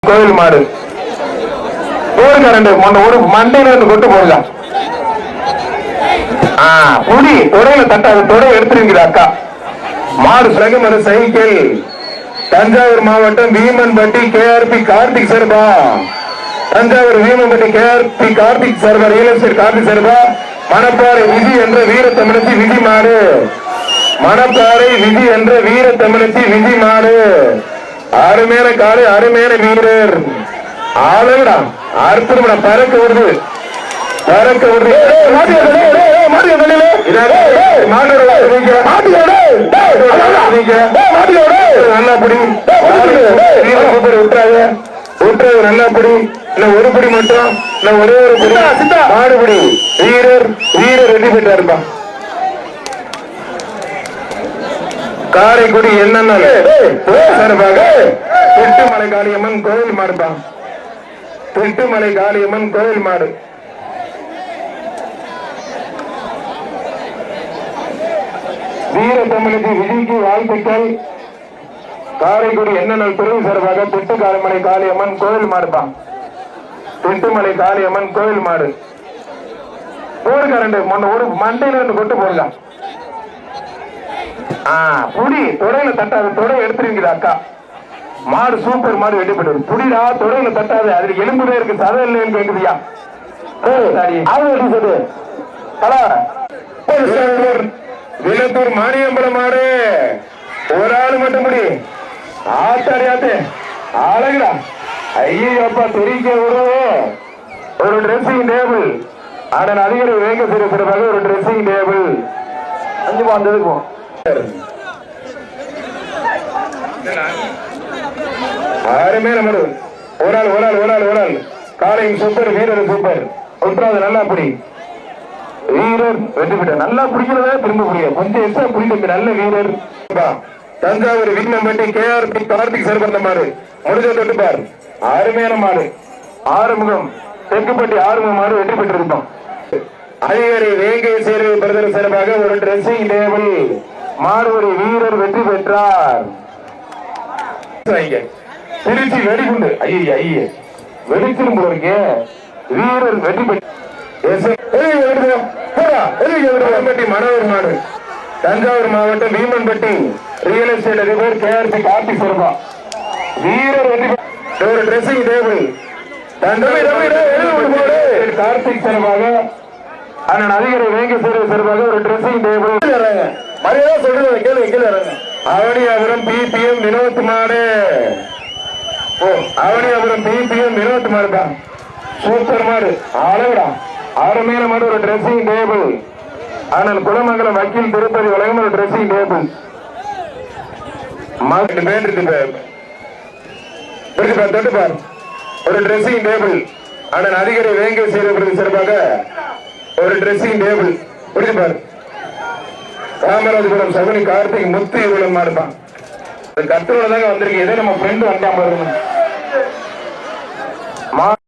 கோயில் மாடு போடுங்க ரெண்டு ஒரு மண்டையில இருந்து கொட்டு போடுங்க. புடி தொடையில தட்டாது, தொடை எடுத்துருங்கிற அக்கா. மாடு சகமர சைக்கிள் தஞ்சாவூர் மாவட்டம் வீமன்பட்டி கேஆர்பி கார்த்திக் சர்பா. தஞ்சாவூர் வீமன்பட்டி கேஆர்பி கார்த்திக் சர்பா, ரியல் எஸ்டேட் கார்த்திக் சர்பா. மணப்பாறை விதி என்ற வீர தமிழச்சி விதி மாடு. மணப்பாறை விதி என்ற வீர தமிழச்சி விதி மாடு. அருமையான காடு, அருமையான வீரர். ஆளுடா அற்புதம், பறக்க வருது, பறக்க வருது. நல்லா பிடி விட்டுறாங்க, விட்டுறது நல்லா பிடி. இல்ல ஒரு பிடி மட்டும், இல்ல ஒரே ஒரு பிடி மாடுபிடி. வீரர் வீரர் வெற்றி பெற்றாருப்பா. காரைக்குடி என்னன்னா திட்டுமலை காளியம்மன் கோயில் மாடுப்பா. திட்டுமலை காளியம்மன் கோயில் மாடு. வீர தமிழுக்கு விதிக்கு வாழ்த்துக்கள். காரைக்குடி என்ன துறை சார்பாக திட்டுக்காரமலை காளியம்மன் கோயில் மாடுப்பா. திட்டுமலை காளியம்மன் கோயில் மாடு. போடுங்க ரெண்டு ஒரு மண்டையில இருந்து கொட்டு போடுங்க. புடி தொடையில தட்டாது, தொடை எடுத்துருங்கிற அக்கா. மாடு சூப்பர் மாடு, வெட்டி போட்டு புடிடா, தொடையில தட்டாது. அதுல எலும்புவே இருக்கு, சதை இல்லைன்னு கேக்குதியா? விலத்தூர் மானியம்பலம் மாடு. ஒரு ஆளு மட்டும் முடி ஆத்தாரியாத்தே அழகுடா. ஐயப்பா தெரிவிக்க விடுவோம். ஒரு டிரெஸ்ஸிங் டேபிள் ஆனால் அதிகாரி வேங்க சிறப்பாக ஒரு டிரெஸ்ஸிங் டேபிள் 5 வந்ததுக்கும் அருமையான மாடு. ஒரு ஆள் ஒரு ஆள் ஒரு ஆள் ஒரு ஆள். காலையும் சூப்பர், வீரர் சூப்பர். ஒன்றாவது நல்லா பிடி. வீரர் வெற்றி பெற்ற. நல்லா பிடிக்கிறதா திரும்ப முடியும், கொஞ்சம் எக்ஸ்ட்ரா பிடிக்கும். நல்ல வீரர். தஞ்சாவூர் வீமன்பட்டி கேஆர்பி கார்த்திக் சர்பந்த மாடு. முடிஞ்ச தொட்டுப்பார். அருமையான மாடு. ஆறுமுகம் தெற்குப்பட்டி ஆறுமுகம் மாடு வெற்றி பெற்றிருந்தோம். அதிகாரி வேங்கை சேர்வை பிரதர் சிறப்பாக ஒரு டிரெஸ்ஸிங் டேபிள் மாடு. ஒரு வீரர் வெற்றி பெற்றார். திருச்சி வெடிகுண்டு ஐய வெடிச்சிரும் போறீங்க. வீரர் வெற்றி பெற்ற மனோர் மாடு. தஞ்சாவூர் மாவட்டம் வீமன்பட்டி ரியல் எஸ்டேட் அதிபர் கேஆர்பி கார்த்திக் சர்பா. வீரர் வெற்றி பெற்ற ஒரு டிரெஸ்ஸிங் டேபிள் கார்த்திக் சர்பாக. அண்ணன் அதிகாரி வேங்க சேவை சார்பாக ஒரு டிரெஸ்ஸிங் டேபிள். மரியாதை சொல்றது கேள்வி கீழே அவனியாபுரம் பிபிஎம் வினோத் மாடு. அவனியாபுரம் பிபிஎம் வினோத் மாடுதான். சூப்பர் மாடு, அழகுடா, அருமையான மாடு. ஒரு டிரெஸ்ஸிங் டேபிள். ஆனால் குலமங்கலம் வக்கீல் திருப்பதி வழங்கும் ஒரு டிரெஸ்ஸிங் டேபிள். தொட்டுப்பார் ஒரு டிரெஸ்ஸிங் டேபிள். ஆனால் அதிகாரி வேங்கை செய்யப்படுறது சிறப்பாக ஒரு டிரெஸ்ஸிங் டேபிள். புரிஞ்சுப்பார். காமராஜபுரம் சகுனி கார்த்திக் முத்து இவ்வளவு மாடுப்பான். கத்தோட தாங்க வந்திருக்கு. ஏதோ நம்ம ஃப்ரெண்டு வந்தா பாருங்க.